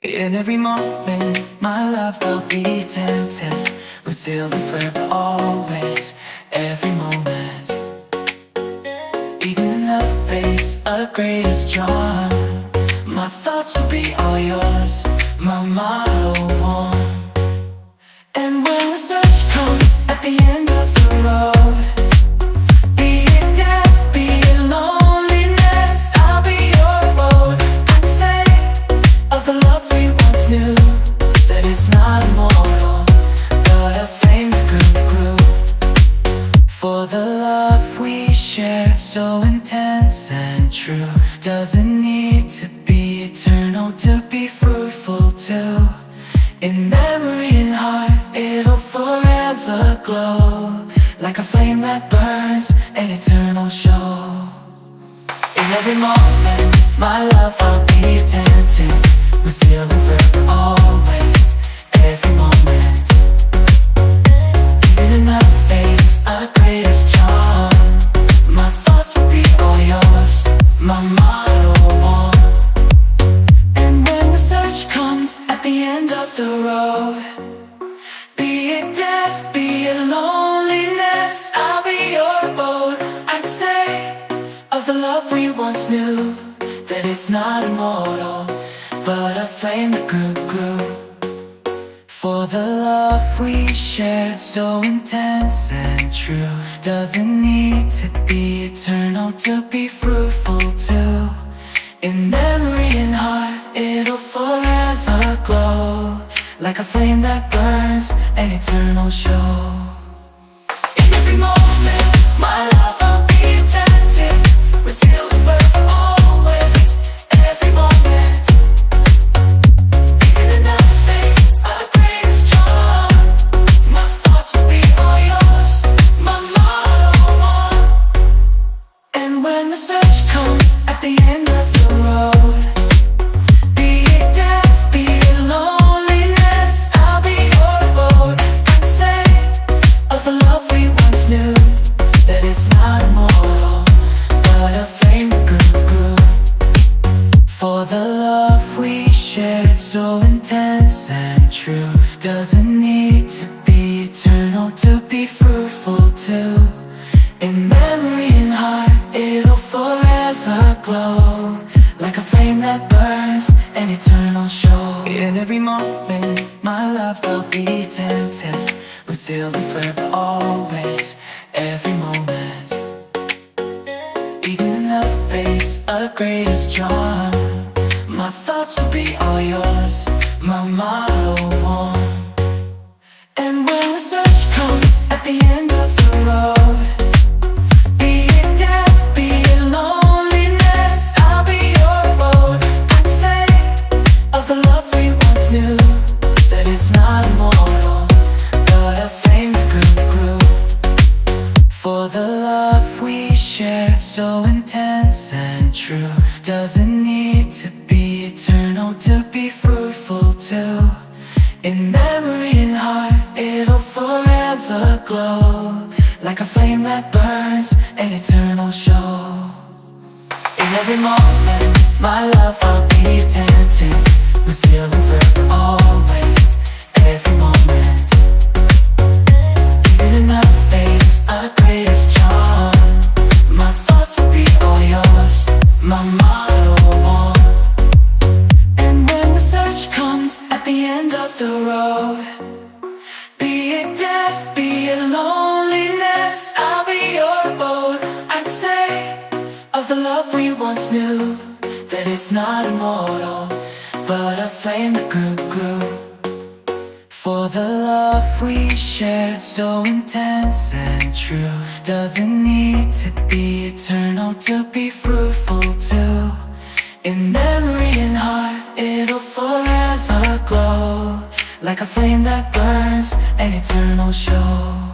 In every moment, my love will be tempted. We're sealed in forever, always, every moment. Even in the face of greatest charm, my thoughts will be all yours, my motto one. And when the search comes at the end of the road, be it death, be it loneliness, I'll be your road. I'd say of the love we once knew, that it's not immortal, but a flame that grew. For the love we shared, so intense and true, doesn't need to be eternal to be fruitful too. In memory and heart, it'll forever glow, like a flame that burns, an eternal show. In every moment, my love I'll be attentive. We're sealed in forever, always, every moment. Even in the face of greatest charm, my thoughts will be all yours, my motto one. And when the search comes at the end of the road, be it death, be it loneliness, I'll be your abode. I'd say of the love we once knew, that it's not immortal, but a flame that grew. For the love we shared, so intense and true, doesn't need to be eternal to be fruitful too. In memory and heart, it'll forever glow, like a flame that burns, an eternal show. In every moment, my love I'll be attentive. We're sealed in forever, always, every moment. Even in the face of the greatest charm, my thoughts will be all yours, my motto one. And when the search comes at the end of the road, be it death, be it loneliness, I'll be your abode. I'd say of the love we once knew, that it's not immortal, but a flame that grew. For the love we shared, so intense and true, doesn't need to be eternal to be fruitful too. In memory and heart, it'll forever glow, like a flame that burns, an eternal show. In every moment, my love will be tempted. We're sealed in forever, always, every moment. Even in the face of greatest charm, my thoughts will be all yours, my motto one. And when the search comes at the end of the road, be it death, be it loneliness, I'll be your abode. I'd say of the love we once knew, that it's not immortal, but a flame that grew. For the love we shared, so intense and true, doesn't need to be eternal to be fruitful too. In memory and heart, it'll forever glow, like a flame that burns, an eternal show. In every moment, my love I'll be attentive. We're sealed in forever, always, every moment. Even in the face of greatest charm, my thoughts will be all yours, my motto one. And when the search comes at the end of the road, be it death, be it loneliness, I'll be your abode. I'd say of the love we once knew, that it's not immortal, but a flame that grew. For the love we shared, so intense and true, doesn't need to be eternal to be fruitful too. In memory and heart, it'll forever glow, like a flame that burns, an eternal show.